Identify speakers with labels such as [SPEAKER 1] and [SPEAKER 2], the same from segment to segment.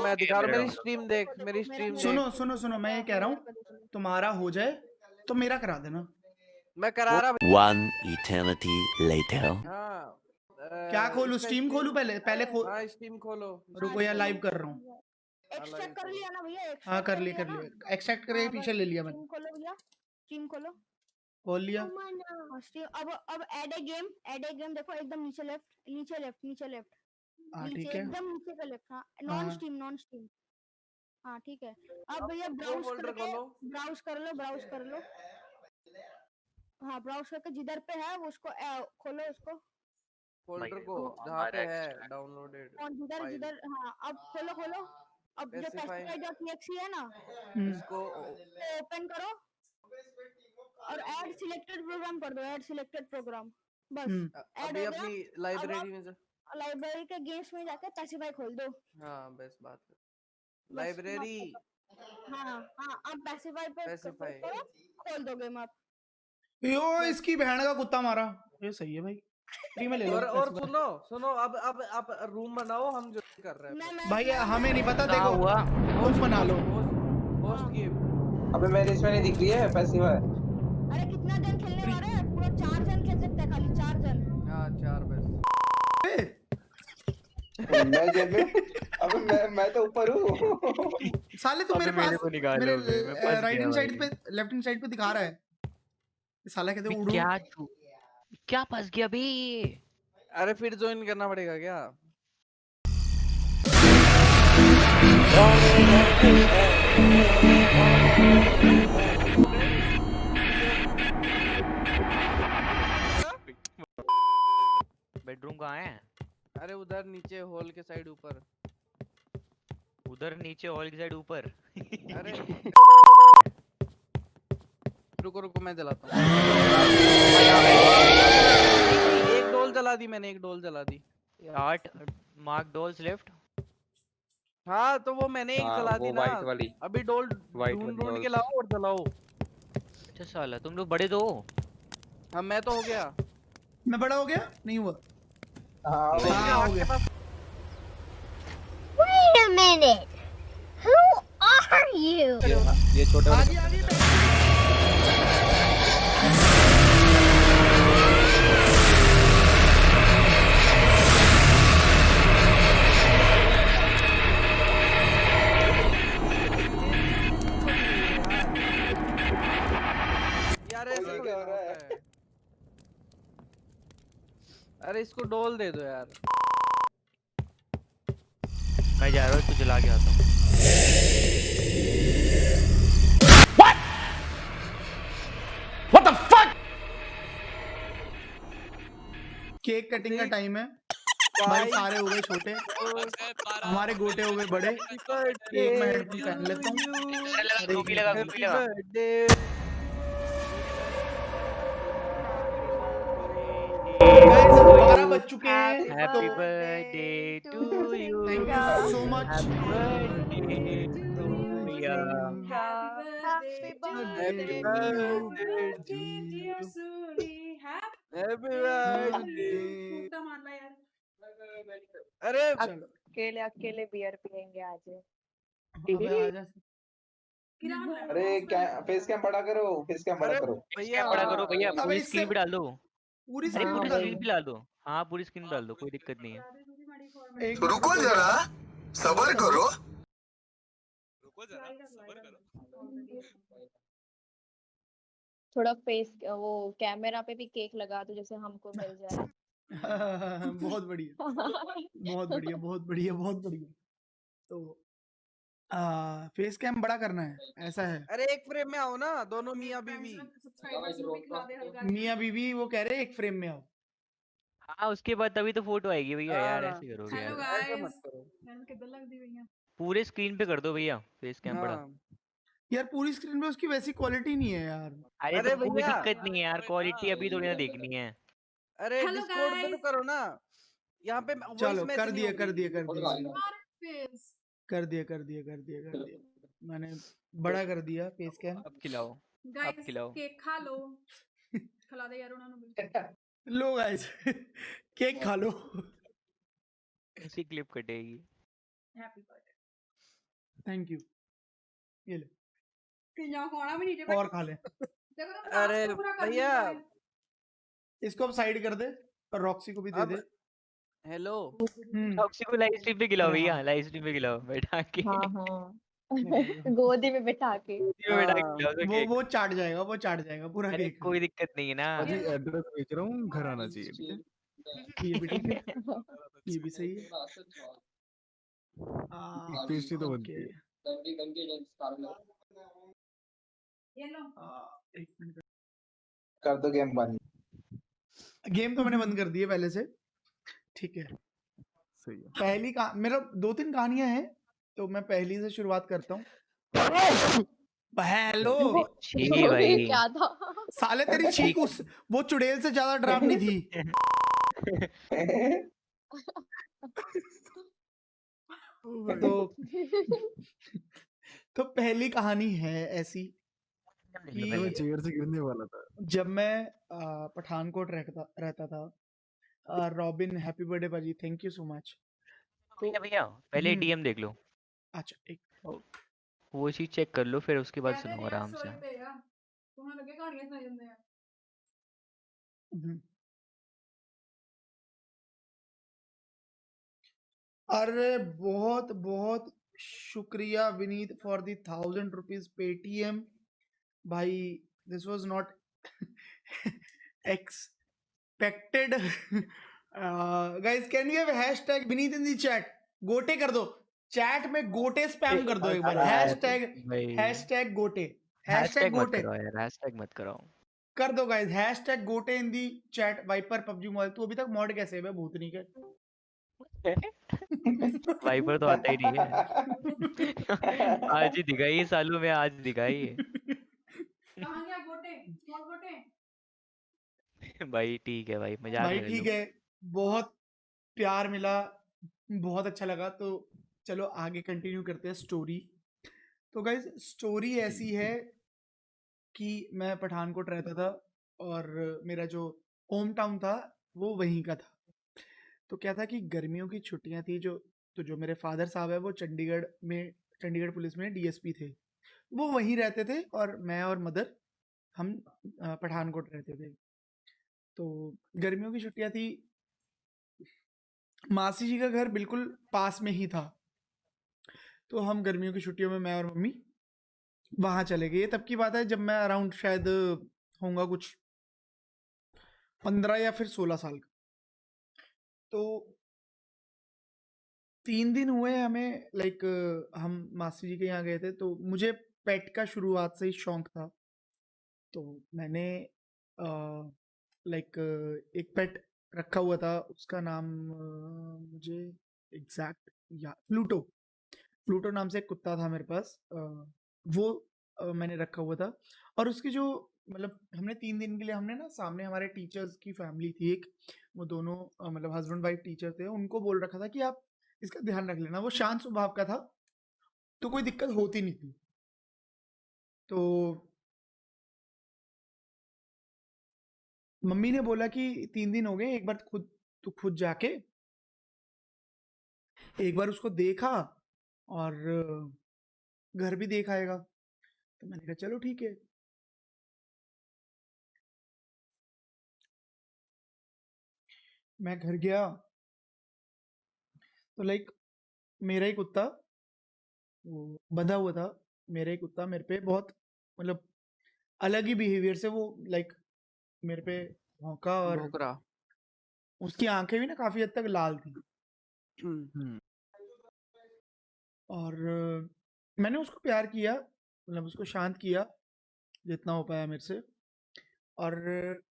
[SPEAKER 1] मैं दिखा रहा हूँ, मेरी स्ट्रीम देख, मेरी स्ट्रीम
[SPEAKER 2] सुनो
[SPEAKER 1] देख।
[SPEAKER 2] सुनो सुनो, मैं ये कह रहा हूँ तुम्हारा हो जाए तो मेरा करा देना।
[SPEAKER 1] मैं करा रहा।
[SPEAKER 3] One eternity later.
[SPEAKER 1] हाँ
[SPEAKER 2] क्या खोलूं,
[SPEAKER 1] इसका
[SPEAKER 2] स्ट्रीम खोलूं पहले? पहले
[SPEAKER 1] हाँ स्ट्रीम खोलो।
[SPEAKER 2] रुको यार, लाइव कर रहा हूँ।
[SPEAKER 4] एक्सट्रैक्ट कर लिया ना भैया?
[SPEAKER 2] हाँ कर लिया कर लिया, एक्सट्रैक्ट करके पीछे ले लिया मैंने।
[SPEAKER 4] स्ट्रीम खोलो भैया, स्ट्रीम खोलो।
[SPEAKER 2] खोल लिया।
[SPEAKER 4] स्ट्रीम अब ऐड ए गेम देखो, एकदम नीचे लेफ्ट, नीचे लेफ्ट, नीचे लेफ्ट,
[SPEAKER 2] हाँ
[SPEAKER 4] नीचे
[SPEAKER 2] ठीक है।
[SPEAKER 4] एकदम नीचे का लेफ्ट। हाँ
[SPEAKER 2] हाँ।
[SPEAKER 4] Non stream. हाँ ठीक है। अब भैया ब्राउज करके ब्राउज कर लो। हाँ ब्राउज करके जिधर पे है वो उसको खोलो, उसको
[SPEAKER 1] फोल्डर को जहाँ पे है डाउनलोडेड।
[SPEAKER 4] और जिधर हाँ अब खोलो। अब जो pacify.exe है ना,
[SPEAKER 1] इसको
[SPEAKER 4] ओपन करो और ऐड सिलेक्टेड प्रोग्राम कर दो, ऐड सिलेक्टेड प्रोग्राम। बस ऐड
[SPEAKER 1] अभी
[SPEAKER 4] हो
[SPEAKER 1] अपनी
[SPEAKER 4] गया।
[SPEAKER 1] लाइब्रेरी में
[SPEAKER 4] लाइब्रेरी के गेम्स में जाके पैसिफाई खोल दो।
[SPEAKER 1] हाँ बस बात है, लाइब्रेरी।
[SPEAKER 4] हाँ अब पैसिफाई पे करो, खोल दो गेम आप।
[SPEAKER 2] यो इसकी बहन का कुत्ता मारा, ये सही है भाई, फ्री में ले लो।
[SPEAKER 1] और सुनो अब रूम बनाओ, हम जो कर रहे हैं
[SPEAKER 2] भाई हमें नहीं पता, देखो तुम बना लो
[SPEAKER 1] होस्ट गेम।
[SPEAKER 5] अबे मेरे इसमें नहीं दिख रही है पैसिव है।
[SPEAKER 4] अरे कितना जन खेलने वाले हैं? पूरा 4 जन खेल सकते हैं, खाली 4 जन।
[SPEAKER 1] हाँ 4 बस।
[SPEAKER 5] मैं जेब में, अबे मैं तो ऊपर हूँ।
[SPEAKER 2] साले तू मेरे पास, मेरे राइट हैंड साइड पे, लेफ्ट हैंड साइड पे दिखा रहा है। साला कहते उड़ू।
[SPEAKER 6] क्या फंस गया बे?
[SPEAKER 1] अरे फिर ज्वाइन करना पड़ेगा क्या?
[SPEAKER 6] बेडरूम कहाँ है?
[SPEAKER 1] अरे उधर नीचे हॉल के साइड ऊपर।
[SPEAKER 6] उधर नीचे हॉल की साइड ऊपर।
[SPEAKER 1] अरे रुको मैं जलाता हूँ। एक डोल जला दी मैंने, एक डोल जला दी।
[SPEAKER 6] 8 मार्क डॉल्स लेफ्ट।
[SPEAKER 1] हाँ तो वो मैंने एक जला दी ना,
[SPEAKER 5] वाइट वाली।
[SPEAKER 1] अभी डोल ढूंढ के लाओ और जलाओ।
[SPEAKER 6] अच्छा साला तुम लोग बड़े तो हो।
[SPEAKER 1] हाँ मैं तो हो गया।
[SPEAKER 2] मैं बड़ा हो गया? नहीं हुआ।
[SPEAKER 5] हाँ
[SPEAKER 2] हो गया।
[SPEAKER 7] Wait a minute. Who are you?
[SPEAKER 5] ये छोटे
[SPEAKER 1] यार ऐसे क्या हो रहा है? अरे इसको डोल दे दो यार।
[SPEAKER 6] मैं जा रहा हूँ, तू जला के आता हूँ।
[SPEAKER 2] What the fuck? Cake cutting का टाइम है भाई, सारे हो गए छोटे, हमारे गोटे हो गए बड़े। एक मैं हेडफोन पहन लेता हूँ।
[SPEAKER 6] टोपी लगा।
[SPEAKER 2] गाइस 12 बज चुके हैं।
[SPEAKER 6] Happy birthday to you.
[SPEAKER 2] Thank you so much.
[SPEAKER 1] Happy birthday अरे
[SPEAKER 8] अकेले बियर पियेंगे आज।
[SPEAKER 5] अरे फेस कैम बड़ा करो, फेस कैम बड़ा करो।
[SPEAKER 1] भैया
[SPEAKER 6] बड़ा करो भैया, पूरी
[SPEAKER 2] इससे-
[SPEAKER 6] स्क्रीन पे डाल दो।
[SPEAKER 2] पूरी
[SPEAKER 6] अरे पूरी
[SPEAKER 2] स्क्रीन
[SPEAKER 6] स्क्रीन पे डाल दो। हाँ पूरी स्क्रीन डाल दो, कोई दिक्कत नहीं है।
[SPEAKER 2] रुको जरा,
[SPEAKER 3] सबर करो।
[SPEAKER 8] थोड़ा फेस वो कैमरा पे भी केक लगा दो जैसे हमको मिल जाए।
[SPEAKER 2] बहुत बढ़िया बहुत बढ़िया बहुत बढ़िया बहुत बढ़िया। तो फेस कैम बड़ा करना है, ऐसा है।
[SPEAKER 1] अरे एक फ्रेम में आओ ना दोनों मियां बीवी।
[SPEAKER 2] मियां बीवी वो कह रहे हैं एक फ्रेम में आओ।
[SPEAKER 6] हाँ उसके बाद तभी तो फोटो आएगी भैया। यार
[SPEAKER 1] हाँ।
[SPEAKER 6] ऐसे करोगे
[SPEAKER 9] हेलो
[SPEAKER 6] यार?
[SPEAKER 1] ऐसा मत
[SPEAKER 9] गाइस,
[SPEAKER 1] करो।
[SPEAKER 9] मैंने किधर लग दी भैया?
[SPEAKER 6] पूरे स्क्रीन पे कर दो भैया फेस कैम बड़ा।
[SPEAKER 1] हाँ।
[SPEAKER 2] यार पूरी स्क्रीन पे उसकी वैसी क्वालिटी नहीं है यार।
[SPEAKER 6] अरे
[SPEAKER 1] अरे
[SPEAKER 6] तो कोई
[SPEAKER 1] भैया।
[SPEAKER 6] दिक्कत नहीं है यार, क्वालिटी अभी थोड़ी ना देखनी है।
[SPEAKER 1] अरे
[SPEAKER 9] हेलो
[SPEAKER 1] डिस्कॉर्ड पे तो
[SPEAKER 9] गाइस।
[SPEAKER 1] करो ना, यहाँ पे
[SPEAKER 2] चलो कर दिया कर दिया कर दिया
[SPEAKER 9] फेस
[SPEAKER 2] कर दिया कर दिया कर दिया कर दिया, मैंने बड़ा कर दिया फेस कैम।
[SPEAKER 6] अब खिलाओ, अब
[SPEAKER 9] गाइस
[SPEAKER 6] खिलाओ।
[SPEAKER 9] केक खा लो। खिला दे यार उन्होंने।
[SPEAKER 2] लो गाइस केक खा लो।
[SPEAKER 6] ऐसी क्लिप कटेगी।
[SPEAKER 9] Happy birthday.
[SPEAKER 2] थैंक यू, ये ले
[SPEAKER 9] कि यहाँ खाना भी नीचे
[SPEAKER 2] और खा ले।
[SPEAKER 9] देखो ना
[SPEAKER 1] अरे
[SPEAKER 9] पूरा कर
[SPEAKER 1] भैया
[SPEAKER 9] दिया है।
[SPEAKER 2] इसको अब साइड कर दे और रॉक्सी को भी दे
[SPEAKER 1] अब
[SPEAKER 2] दे।
[SPEAKER 1] हेलो
[SPEAKER 6] टॉक्सी को लाइव स्ट्रीम पे खिलाओ
[SPEAKER 2] अरे
[SPEAKER 6] भैया,
[SPEAKER 2] हाँ।
[SPEAKER 6] लाइव स्ट्रीम पे खिलाओ बैठा के।
[SPEAKER 8] हाँ हाँ
[SPEAKER 2] नहीं,
[SPEAKER 8] गोदी में बैठा के।
[SPEAKER 6] गोदी में बैठा के
[SPEAKER 1] हाँ,
[SPEAKER 6] खिलाओ तो केक।
[SPEAKER 2] वो चाट जाएगा, वो चाट जाएगा पूरा
[SPEAKER 6] अरे
[SPEAKER 2] केक।
[SPEAKER 6] कोई दिक्कत नहीं है ना।
[SPEAKER 9] ये लो।
[SPEAKER 10] एड्रेस भेज रहा हूँ, घर आना चाहिए, ठीक है?
[SPEAKER 2] ये भी ठीक है, ये भी सही है।
[SPEAKER 10] पेस्ट्री तो बनती
[SPEAKER 2] ओके,
[SPEAKER 10] है।
[SPEAKER 9] ये लो।
[SPEAKER 2] एक मिनट,
[SPEAKER 5] कर दो गेम बंद।
[SPEAKER 2] गेम तो मैंने बंद कर दी है पहले से, ठीक है।
[SPEAKER 10] सही है।
[SPEAKER 2] पहली मेरा 2-3 कहानियां हैं, तो मैं पहली से शुरुआत करता हूँ। हेलो
[SPEAKER 6] छी
[SPEAKER 8] ये
[SPEAKER 6] भाई।
[SPEAKER 8] क्या था?
[SPEAKER 2] साले, तेरी छींक उस वो चुड़ैल से ज्यादा डरावनी थी। तो पहली कहानी है ऐसी कि
[SPEAKER 10] मैं चेयर से गिरने वाला था।
[SPEAKER 2] जब मैं पठानकोट रहता था, रॉबिन हैप्पी बर्थडे पाजी, थैंक यू सो मच।
[SPEAKER 6] भैया भैया पहले डीएम देख लो,
[SPEAKER 2] अच्छा एक
[SPEAKER 6] वो चीज चेक कर लो, फिर उसके बाद
[SPEAKER 9] कहते
[SPEAKER 6] सुनो
[SPEAKER 9] नहीं
[SPEAKER 6] आराम
[SPEAKER 9] यार,
[SPEAKER 6] से।
[SPEAKER 9] सोचते यार। तुम्हें लगे कहानियां सुनाई देते हैं।
[SPEAKER 2] अरे बहुत बहुत शुक्रिया Vineet for the 1000 rupees Paytm भाई, this was not expected. Guys can we have hashtag Vineet in the chat? Gote कर दो चैट में, गोटे स्पैम कर दो एक बार। हैशटैग गोटे,
[SPEAKER 6] हैशटैग मत
[SPEAKER 2] गोटे
[SPEAKER 6] करो यार, हैशटैग मत करो।
[SPEAKER 2] कर दो guys, hashtag Gote in the chat. Viper PUBG mobile, तू अभी तक मॉड कैसे है भूतनी के?
[SPEAKER 6] वाइपर तो आता ही नहीं है। आज ही दिखाई है सालों में, आज दिखाई है।
[SPEAKER 9] कहानियां गोटे, कौन गोटे?
[SPEAKER 6] भाई ठीक है भाई, मजाक
[SPEAKER 2] भाई
[SPEAKER 6] कर
[SPEAKER 2] ठीक
[SPEAKER 6] लो।
[SPEAKER 2] है, बहुत प्यार मिला, बहुत अच्छा लगा। तो चलो आगे कंटिन्यू करते हैं स्टोरी। तो गाइस स्टोरी ऐसी है कि मैं पठानकोट रहता था और मेरा जो होम टाउन था वो वहीं का था। तो क्या था कि गर्मियों की छुट्टियां थी, जो मेरे फादर साहब है वो चंडीगढ़ पुलिस में डीएसपी थे, वो वहीं रहते थे और मैं और मदर हम पठानकोट रहते थे। तो गर्मियों की छुट्टियां थी, मासी जी का घर बिल्कुल पास में ही था। तो हम गर्मियों की छुट्टियों में मैं और मम्मी वहां चले गए। तब की बात है जब मैं अराउंड शायद होऊंगा कुछ 15 या फिर 16 साल का। तो 3 दिन हुए हमें, लाइक हम मासी जी के यहाँ गए थे। तो मुझे पेट का शुरुआत से ही शौक था। तो मैंने लाइक एक पेट रखा हुआ था, उसका नाम मुझे एग्जैक्ट प्लूटो नाम से एक कुत्ता था मेरे पास। वो मैंने रखा हुआ था। और उसकी जो मतलब हमने 3 दिन के लिए, हमने ना सामने हमारे टीचर्स की फैमिली थी एक, वो दोनों मतलब हस्बैंड वाइफ टीचर थे, उनको बोल रखा था कि आप इसका ध्यान रख लेना। वो शांत स्वभाव का था, तो कोई दिक्कत होती नहीं थी। तो मम्मी ने बोला कि 3 दिन हो गए, एक बार तू खुद जाके एक बार उसको देखा और घर भी देख आएगा। तो मैंने कहा चलो ठीक है। मैं घर गया तो लाइक मेरा ही कुत्ता वो बंधा हुआ था। मेरा ही कुत्ता मेरे पे बहुत मतलब अलग ही बिहेवियर से वो लाइक मेरे पे भौंका, और उसकी आंखें भी ना काफी हद तक लाल थी। और मैंने उसको प्यार किया, मतलब उसको शांत किया जितना हो पाया मेरे से। और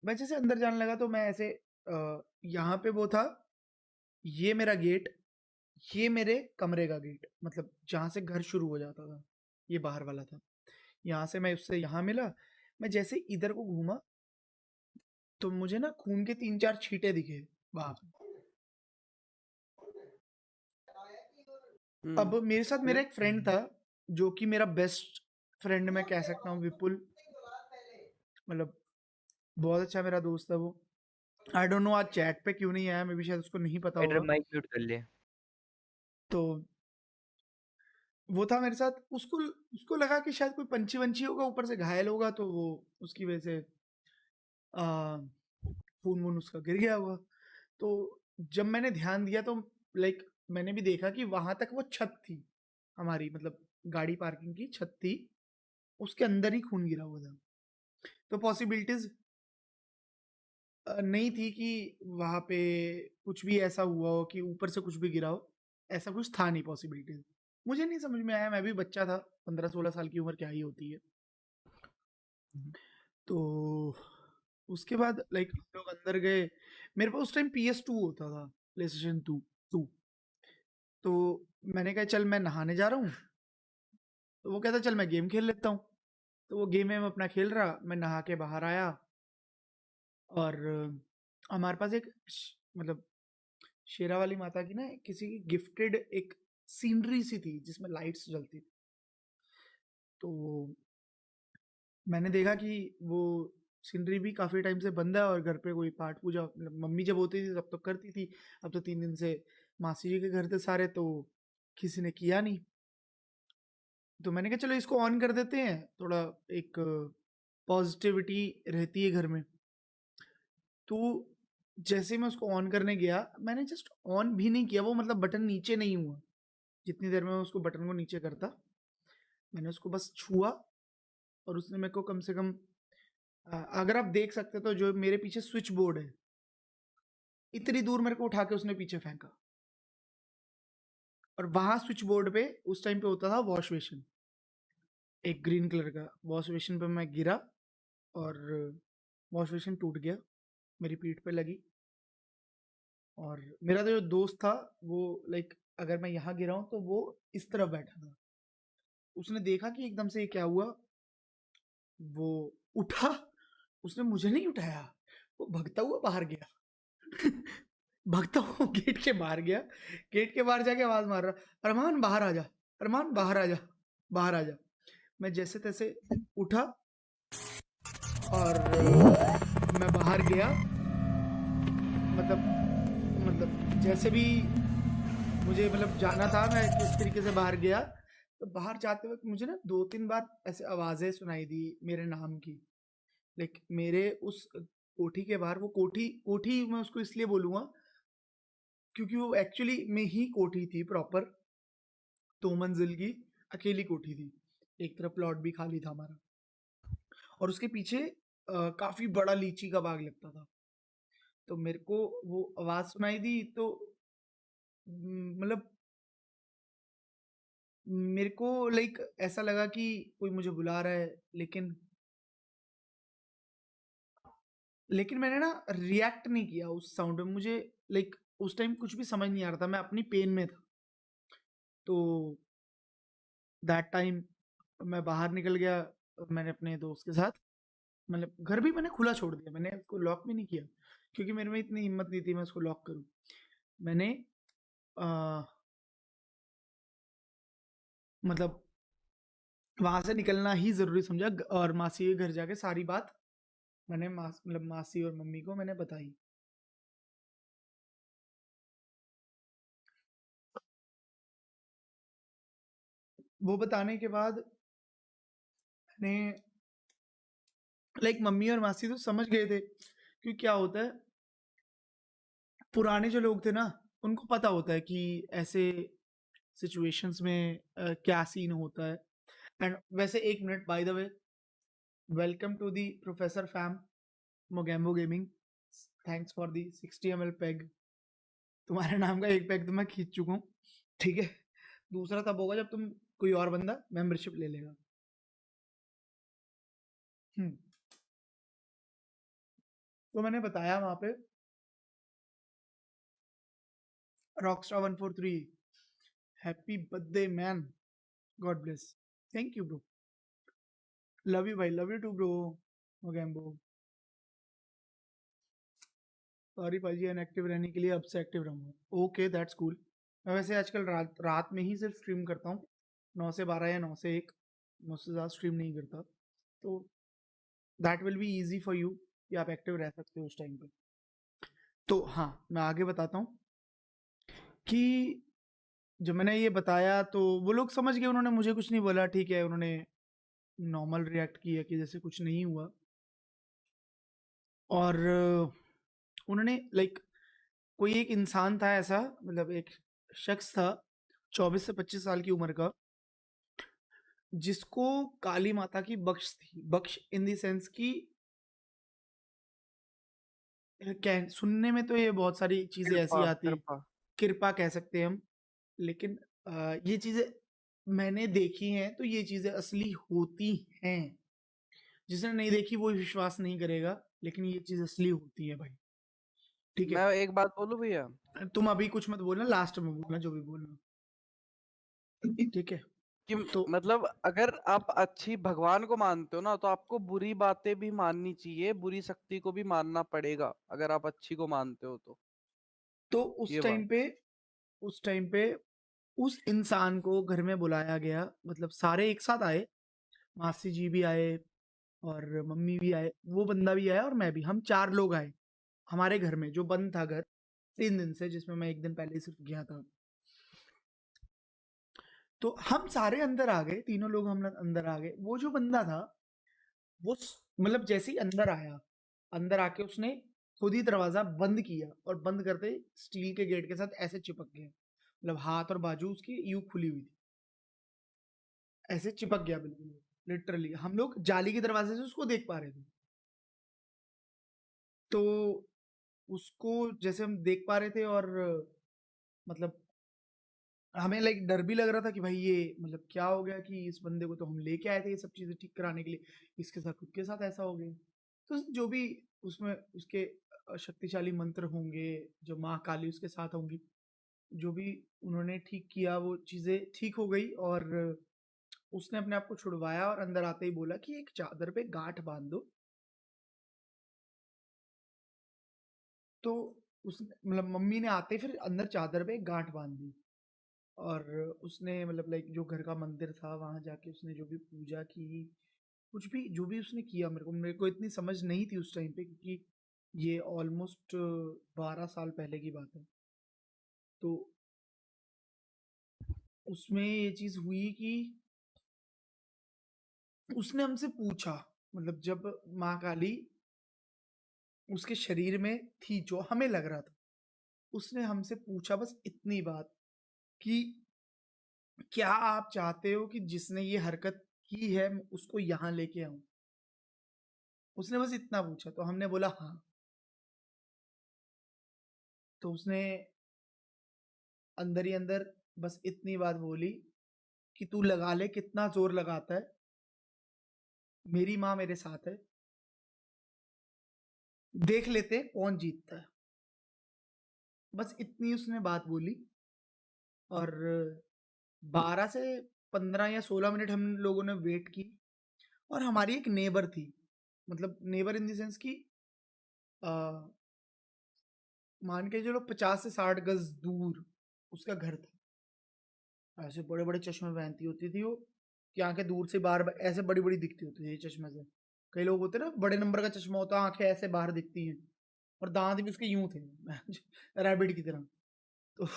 [SPEAKER 2] मैं जैसे अंदर जाने लगा तो मैं ऐसे यहाँ पे वो था, ये मेरा गेट, ये मेरे कमरे का गेट, मतलब जहाँ से घर शुरू हो जाता था, ये बाहर वाला था। यहाँ से मैं उससे यहाँ मिला। मैं जैसे इधर को घूमा तो मुझे ना खून के 3-4 छींटे दिखे बाहर। अब मेरे साथ मेरा एक फ्रेंड था जो कि मेरा बेस्ट फ्रेंड मैं कह सकता हूँ, विपुल, मतलब बहुत अच्छा मेरा दोस्त है वो। आई डोंट नो आज चैट पे क्यों नहीं आया, मे भी शायद उसको नहीं पता होगा।
[SPEAKER 6] माइक म्यूट कर ले।
[SPEAKER 2] तो वो था मेरे साथ, उसको उसको लगा कि शायद कोई पंछी वंची होगा ऊपर से घायल होगा, तो वो उसकी वजह से खून वून उसका गिर गया होगा। तो जब मैंने ध्यान दिया तो लाइक मैंने भी देखा कि वहां तक वो छत थी हमारी, मतलब गाड़ी पार्किंग की छत थी, उसके अंदर ही खून गिरा हुआ था। तो पॉसिबिलिटीज नहीं थी कि वहां पे कुछ भी ऐसा हुआ हो कि ऊपर से कुछ भी गिरा हो, ऐसा कुछ था नहीं पॉसिबिलिटीज। मुझे नहीं समझ में आया, मैं भी बच्चा था, 15-16 साल की उम्र क्या ही होती है। तो उसके बाद लाइक हम लोग अंदर गए, मेरे पास उस टाइम PS2 होता था, प्लेस्टेशन 2। तो मैंने कहा चल मैं नहाने जा रहा हूँ, तो वो कहता चल मैं गेम खेल लेता हूँ। तो वो गेम में अपना खेल रहा, मैं नहा के बाहर आया और हमारे पास एक मतलब शेरा वाली माता की ना किसी की गिफ्टेड एक सीनरी सी थी जिसमें लाइट्स जलती थी। तो मैंने देखा कि वो सीनरी भी काफ़ी टाइम से बंद है और घर पे कोई पाठ पूजा मतलब मम्मी जब होती थी तब तो करती थी, अब तो 3 दिन से मासी जी के घर थे सारे, तो किसी ने किया नहीं। तो मैंने कहा चलो इसको ऑन कर देते हैं, थोड़ा एक पॉजिटिविटी रहती है घर में। तो जैसे मैं उसको ऑन करने गया, मैंने जस्ट ऑन भी नहीं किया, वो मतलब बटन नीचे नहीं हुआ, जितनी देर में मैं उसको बटन को नीचे करता, मैंने उसको बस छुआ और उसने मेरे को कम से कम अगर आप देख सकते तो जो मेरे पीछे स्विच बोर्ड है इतनी दूर मेरे को उठा के उसने पीछे फेंका। और वहां स्विच बोर्ड पे उस टाइम पे होता था वॉश बेसिन, एक ग्रीन कलर का वॉश बेसिन पे मैं गिरा और वॉश बेसिन टूट गया, मेरी पीठ पे लगी। और मेरा जो दोस्त था वो लाइक अगर मैं यहाँ गिरा हूँ तो वो इस तरफ बैठा था, उसने देखा कि एकदम से क्या हुआ, वो उठा, उसने मुझे नहीं उठाया, वो भगता हुआ बाहर गया भगता हुआ गेट के बाहर गया, गेट के बाहर जाके आवाज मार रहा अरमान बाहर आ जा, अरमान बाहर आ जा, बाहर आ जा। मैं जैसे तैसे उठा और मैं बाहर गया, मतलब जैसे भी मुझे मतलब जाना था मैं किस तरीके से बाहर गया। तो बाहर जाते वक्त मुझे ना 2-3 बार ऐसे आवाजें सुनाई दी मेरे नाम की, लाइक मेरे उस कोठी के बाहर, वो कोठी मैं उसको इसलिए बोलूँगा क्योंकि वो एक्चुअली में ही कोठी थी प्रॉपर, 2 मंजिल की अकेली कोठी थी, एक तरफ प्लॉट भी खाली था हमारा और उसके पीछे काफ़ी बड़ा लीची का बाग लगता था। तो मेरे को वो आवाज़ सुनाई दी तो मतलब मेरे को लाइक ऐसा लगा कि कोई मुझे बुला रहा है, लेकिन मैंने ना रिएक्ट नहीं किया उस साउंड में। मुझे लाइक उस टाइम कुछ भी समझ नहीं आ रहा था, मैं अपनी पेन में था। तो दैट टाइम मैं बाहर निकल गया, मैंने अपने दोस्त के साथ मतलब घर भी मैंने खुला छोड़ दिया, मैंने उसको लॉक भी नहीं किया क्योंकि मेरे में इतनी हिम्मत नहीं थी मैं उसको लॉक करूं। मैंने मतलब वहां से निकलना ही जरूरी समझा और मासी के घर जाके सारी बात मैंने मतलब मासी और मम्मी को मैंने बताई। वो बताने के बाद मैंने लाइक मम्मी और मासी तो समझ गए थे कि क्या होता है, पुराने जो लोग थे ना उनको पता होता है कि ऐसे सिचुएशंस में क्या सीन होता है। एंड वैसे 1 minute by the way, welcome to the professor fam Mogambo gaming, thanks for the 60 ml peg. तुम्हारे नाम का 1 पैग तो मैं खींच चुका हूँ, ठीक है, दूसरा तब होगा जब तुम कोई और बंदा मेंबरशिप ले लेगा। तो मैंने बताया वहां पे rockstar 143 happy birthday man, god bless, thank you bro, love you भाई, love you too bro Mogambo. Sorry भाई इनएक्टिव रहने के लिए, अब से एक्टिव रहूंगा। Okay that's cool. मैं वैसे आजकल रात में ही सिर्फ स्ट्रीम करता हूँ, 9 से 12 या 9 से 1, 9 से ज़्यादा स्ट्रीम नहीं करता। तो that will be easy for you कि आप एक्टिव रह सकते हो उस टाइम पे। तो हाँ मैं आगे बताता हूँ कि जब मैंने ये बताया तो वो लोग समझ गए, उन्होंने मुझे कुछ नहीं बोला, ठीक है, उन्होंने नॉर्मल रिएक्ट किया कि जैसे कुछ नहीं हुआ। और उन्होंने लाइक कोई एक इंसान था ऐसा, मतलब एक शख्स था 24 से 25 साल की उम्र का, जिसको काली माता की बख्श थी। बख्श इन द सेंस कि सुनने में तो ये बहुत सारी चीजें ऐसी
[SPEAKER 1] कृपा
[SPEAKER 2] आती,
[SPEAKER 1] कृपा
[SPEAKER 2] कृपा कह सकते हैं हम, लेकिन ये चीजें मैंने देखी हैं, तो ये चीजें असली होती हैं। जिसने नहीं देखी वो विश्वास नहीं करेगा, लेकिन ये चीज असली होती है भाई। ठीक है,
[SPEAKER 1] मैं एक बात बोलूं भैया,
[SPEAKER 2] तुम अभी कुछ मत बोलना, लास्ट में बोलना जो भी बोलना, ठीक है?
[SPEAKER 1] कि
[SPEAKER 2] तो
[SPEAKER 1] मतलब अगर आप अच्छी भगवान को मानते हो ना, तो आपको बुरी बातें भी माननी चाहिए, बुरी शक्ति को भी मानना पड़ेगा, अगर आप अच्छी को मानते हो
[SPEAKER 2] तो
[SPEAKER 1] ये
[SPEAKER 2] उस
[SPEAKER 1] बात।
[SPEAKER 2] टाइम पे उस इंसान को घर में बुलाया गया, मतलब सारे एक साथ आए, मासी जी भी आए और मम्मी भी आए, वो बंदा भी आया और मैं भी, हम 4 लोग आए हमारे घर में, जो बंद था घर 3 दिन से, जिसमें मैं 1 दिन पहले सिर्फ गया था। तो हम सारे अंदर आ गए, तीनों लोग हम लोग अंदर आ गए। वो जो बंदा था वो मतलब जैसे ही अंदर आया, अंदर आके उसने खुद ही दरवाजा बंद किया, और बंद करते ही स्टील के गेट के साथ ऐसे चिपक गया, मतलब हाथ और बाजू उसकी यूं खुली हुई थी, ऐसे चिपक गया बिल्कुल, लिटरली हम लोग जाली के दरवाजे से उसको देख पा रहे थे। तो उसको जैसे हम देख पा रहे थे, और मतलब हमें लाइक डर भी लग रहा था कि भाई ये मतलब क्या हो गया, कि इस बंदे को तो हम लेके आए थे ये सब चीजें ठीक कराने के लिए, इसके साथ खुद के साथ ऐसा हो गया। तो जो भी उसमें उसके शक्तिशाली मंत्र होंगे, जो माँ काली उसके साथ होंगी, जो भी उन्होंने ठीक किया, वो चीजें ठीक हो गई। और उसने अपने आप को छुड़वाया और अंदर आते ही बोला कि एक चादर पे गांठ बांध दो। तो उस मतलब मम्मी ने आते ही फिर अंदर चादर पे एक गांठ बांध दी, और उसने मतलब लाइक जो घर का मंदिर था वहां जाके उसने जो भी पूजा की, कुछ भी जो भी उसने किया, मेरे को इतनी समझ नहीं थी उस टाइम पे, क्योंकि ये ऑलमोस्ट 12 साल पहले की बात है। तो उसमें ये चीज हुई कि उसने हमसे पूछा, मतलब जब माँ काली उसके शरीर में थी, जो हमें लग रहा था, उसने हमसे पूछा बस इतनी बात कि क्या आप चाहते हो कि जिसने ये हरकत की है मैं उसको यहाँ लेके आऊं? उसने बस इतना पूछा, तो हमने बोला हाँ। तो उसने अंदर ही अंदर बस इतनी बात बोली कि तू लगा ले, कितना जोर लगाता है, मेरी माँ मेरे साथ है, देख लेते हैं कौन जीतता है। बस इतनी उसने बात बोली, और 12 से 15 या 16 मिनट हम लोगों ने वेट की। और हमारी एक नेबर थी, मतलब नेबर इन द सेंस कि मान के चलो 50 से 60 गज दूर उसका घर था। ऐसे बड़े बड़े चश्मे पहनती होती थी वो, कि आंखें दूर से बाहर ऐसे बड़ी बड़ी दिखती होती थी चश्मे से। कई लोग होते ना, बड़े नंबर का चश्मा होता है, आंखें ऐसे बाहर दिखती हैं, और दांत भी उसके यूं थे रैबिट की तरह। तो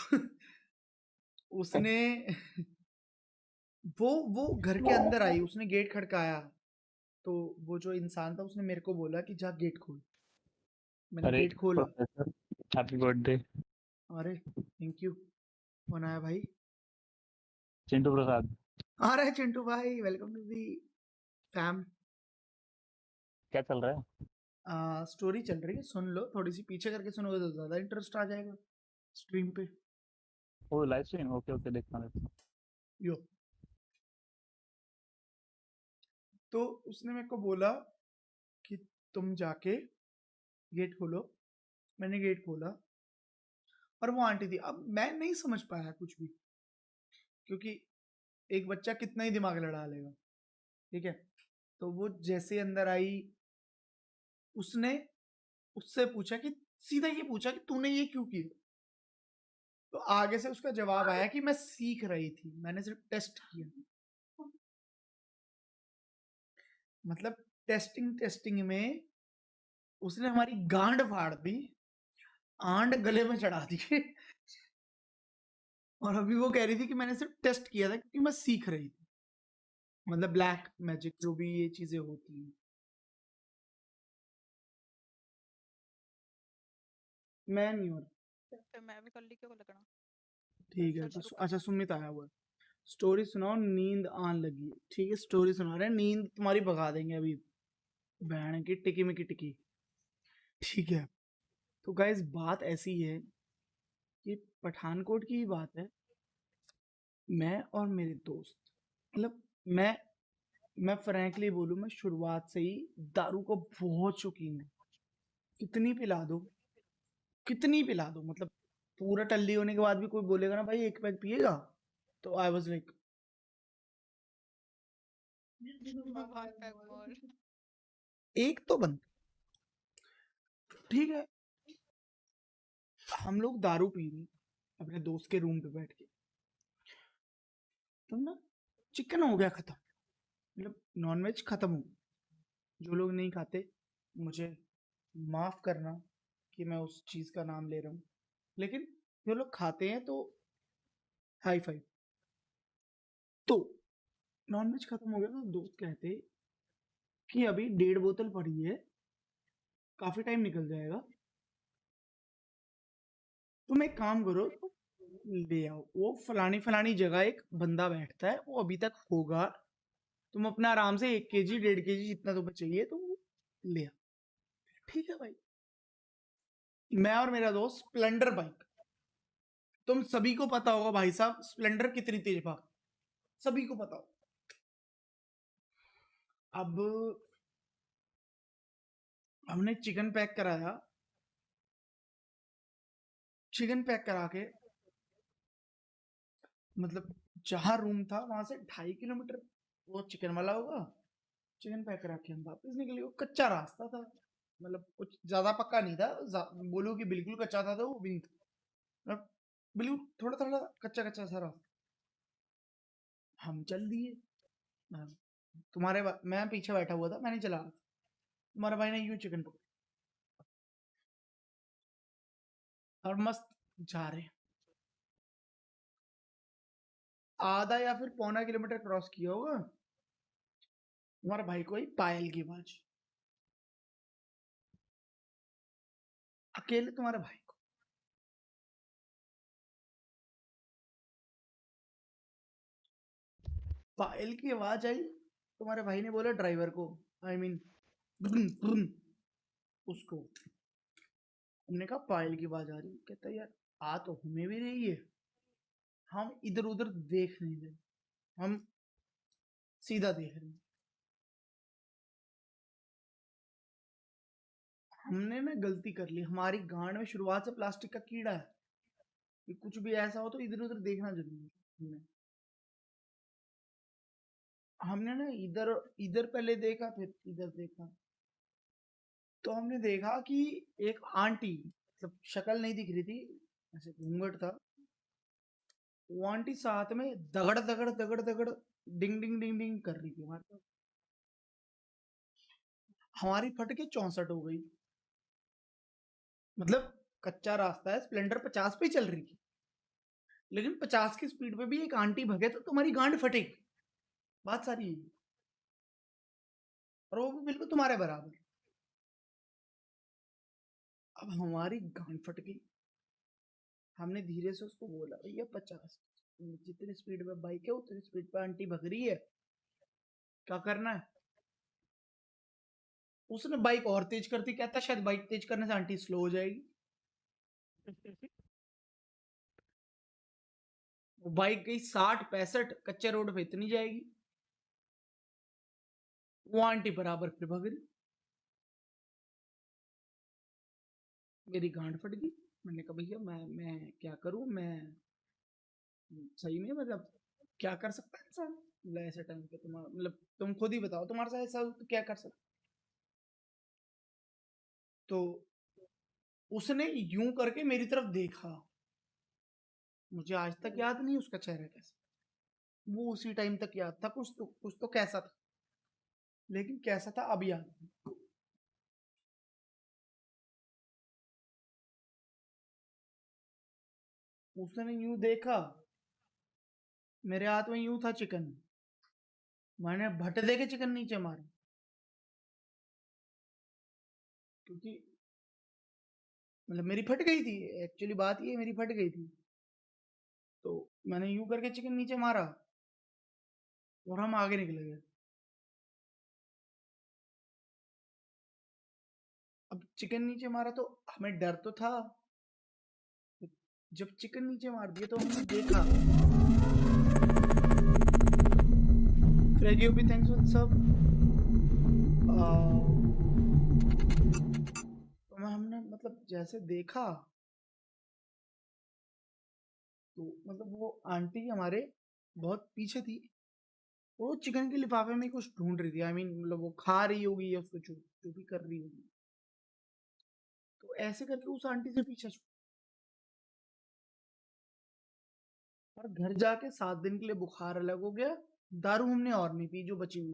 [SPEAKER 2] उसने वो घर के अंदर आई, उसने गेट खड़काया, तो वो जो इंसान था उसने मेरे को बोला कि जा गेट खोल। मैंने
[SPEAKER 6] अरे
[SPEAKER 2] गेट खोला।
[SPEAKER 6] Professor, happy birthday.
[SPEAKER 2] अरे थैंक यू। कौन आया भाई?
[SPEAKER 6] चिंटू प्रसाद।
[SPEAKER 2] अरे चिंटू भाई, वेलकम टू दी फैम।
[SPEAKER 6] क्या चल रहा है?
[SPEAKER 2] स्टोरी चल रही है, सुन लो, थोड़ी सी पीछे करके सुनोगे तो ज्यादा इंटरेस्ट आ जाएगा स्ट्रीम पे।
[SPEAKER 6] ओ लाइव स्ट्रीम, ओके ओके, देखता हूँ।
[SPEAKER 2] यो, तो उसने मेरे को बोला कि तुम जाके गेट खोलो। मैंने गेट खोला, और वो आंटी थी। अब मैं नहीं समझ पाया कुछ भी, क्योंकि एक बच्चा कितना ही दिमाग लड़ा लेगा, ठीक है? तो वो जैसे अंदर आई, उसने उससे पूछा कि सीधा ये पूछा कि तूने ये क्यों किया? तो आगे से उसका जवाब आया कि मैं सीख रही थी, मैंने सिर्फ टेस्ट किया। मतलब टेस्टिंग में उसने हमारी गांड फाड़ दी, आंड गले में चढ़ा दी। और अभी वो कह रही थी कि मैंने सिर्फ टेस्ट किया था क्योंकि मैं सीख रही थी, मतलब ब्लैक मैजिक जो भी ये चीजें होती हैं। मैं नहीं हो रहा।
[SPEAKER 9] फिर मैं भी कर ली, क्यों लगना।
[SPEAKER 2] ठीक है
[SPEAKER 9] चल
[SPEAKER 2] तो
[SPEAKER 9] शुरू कर।
[SPEAKER 2] अच्छा सुमित आया हुआ है। स्टोरी सुनाओ, नींद आने लगी है। ठीक है स्टोरी सुना रहे हैं, नींद तुम्हारी भगा देंगे अभी, बहन की टिकी मिकी टिकी। ठीक है तो गाइस बात ऐसी है कि पठानकोट की ही बात है। मैं और मेरे दोस्त, मतलब मैं फ्रैंकली बोलूं, मैं शुरुआत से ही दारू को बहुत शौकीन हूँ। कितनी पिला दो, कितनी पिला दो, मतलब पूरा टल्ली होने के बाद भी कोई बोलेगा ना भाई एक पैक पिएगा, तो आई वाज लाइक
[SPEAKER 9] भगवान पे मोर।
[SPEAKER 2] एक तो बंद। ठीक है हम लोग दारू पी रहे अपने दोस्त के रूम पे बैठ के, तो ना चिकन हो गया खत्म, मतलब नॉनवेज खत्म हो गया। जो लोग नहीं खाते मुझे माफ करना कि मैं उस चीज का नाम ले रहा हूँ, लेकिन जो लोग खाते हैं तो हाई फाइव। तो नॉनवेज खत्म हो गया तो दोस्त कहते कि अभी 1.5 बोतल पड़ी है, काफी टाइम निकल जाएगा, तुम एक काम करो ले आओ। वो फलानी फलानी जगह एक बंदा बैठता है, वो अभी तक होगा, तुम अपना आराम से 1 केजी 1.5 केजी जितना तुम्हें चाहिए तुम ले आओ। ठीक है भाई, मैं और मेरा दोस्त स्प्लेंडर बाइक, तुम सभी को पता होगा भाई साहब स्प्लेंडर कितनी तेज भाग, सभी को पता हो। अब हमने चिकन पैक कराया, चिकन पैक करा के मतलब जहां रूम था वहां से 2.5 किलोमीटर वो चिकन वाला होगा। चिकन पैक करा के हम वापस निकले। वो कच्चा रास्ता था, मतलब कुछ ज्यादा पक्का नहीं था, बोलूं कि बिल्कुल कच्चा था तो वो भी नहीं था, मतलब बिल्कुल थोड़ा थोड़ा कच्चा कच्चा सा रास्ता। हम चल दिए, मैं पीछे बैठा हुआ था, मैंने चला रहा था, तुम्हारे भाई ने यूं चिकन पकड़ा और मस्त जा रहे हैं। आधा या फिर पौना किलोमीटर क्रॉस किया होगा, तुम्हारे भाई को ही पायल की आवाज, अकेले तुम्हारे भाई को। पायल की आवाज आई, तुम्हारे भाई ने बोला ड्राइवर को, आई मीन उसको। हमने कहा पायल की आवाज आ रही, कहता यार आ तो हमें भी रही है, हम इधर उधर देख नहीं रहे, हम सीधा देख रहे हैं। हमने ना गलती कर ली, हमारी गांड में शुरुआत से प्लास्टिक का कीड़ा है कि कुछ भी ऐसा हो तो इधर उधर देखना जरूरी है। हमने ना इधर इधर पहले देखा फिर इधर देखा, तो हमने देखा कि एक आंटी, मतलब शक्ल नहीं दिख रही थी, ऐसे घूंघट था, वो आंटी साथ में दगड़ दगड़ दगड़ दगड़ डिंग डिंग डिंग डिंग कर रही थी हमारे पास। हमारी फट के 64 हो गई, मतलब कच्चा रास्ता है, स्प्लेंडर 50 पे चल रही थी, लेकिन 50 की स्पीड पे भी एक आंटी भगे तो तुम्हारी गांड फटेगी, बात सारी है। और वो भी बिल्कुल तुम्हारे बराबर। अब हमारी गांड फट गई, हमने धीरे से उसको बोला भैया 50, जितनी स्पीड में बाइक है उतनी स्पीड पे आंटी भग रही है, क्या करना है। उसने बाइक और तेज कर दी, कहता शायद बाइक तेज करने से आंटी स्लो हो जाएगी। वो बाइक गई 60-65 कच्चे रोड पे इतनी जाएगी, वो आंटी बराबर पे भग रही। मेरी गांड फट गई, मैंने कहा भैया मैं क्या करूं, मैं सही में मतलब क्या कर सकता है इंसान, मतलब ऐसे टाइम पे तुम्हारा, मतलब तुम खुद ही बताओ तुम्हारे साथ ऐसा हो तो क्या कर सकते। तो उसने यूं करके मेरी तरफ देखा, मुझे आज तक याद नहीं उसका चेहरा कैसा, वो उसी टाइम तक याद था, कुछ तो कैसा था, लेकिन कैसा था अब याद नहीं। उसने यूं देखा मेरे हाथ में यूं था चिकन, मैंने भट दे के चिकन नीचे मारा, क्योंकि मतलब मेरी फट गई थी, एक्चुअली बात ये मेरी फट गई थी, तो मैंने यूं करके चिकन नीचे मारा और हम आगे निकले गए। अब चिकन नीचे मारा तो हमें डर तो था, जब चिकन नीचे मार दिया तो हमने देखा, फ्रेगी भी थैंक्स फॉर सब। तो हमने मतलब जैसे देखा तो मतलब वो आंटी हमारे बहुत पीछे थी, वो चिकन के लिफाफे में कुछ ढूंढ रही थी, आई मीन मतलब वो खा रही होगी या उसको जो भी कर रही होगी, तो ऐसे करके उस आंटी से पीछा छूटा और घर जाके 7 दिन के लिए बुखार अलग हो गया, दारू हमने और नहीं पी जो बची हुई,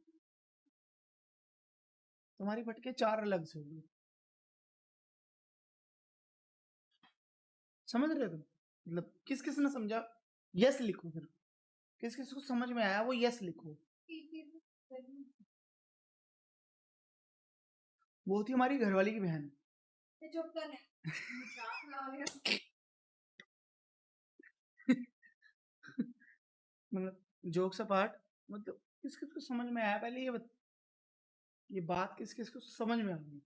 [SPEAKER 2] तुम्हारी फटके 4 अलग से हो गई। समझ रहे हो? मतलब किस किस ने समझा यस लिखो, फिर किस किस को समझ में आया वो यस लिखो। वो थी हमारी घरवाली की बहन। मतलब जोक्स अपार्ट, मतलब किस किस को समझ में आया पहले ये बात किस किस को समझ में आ गई।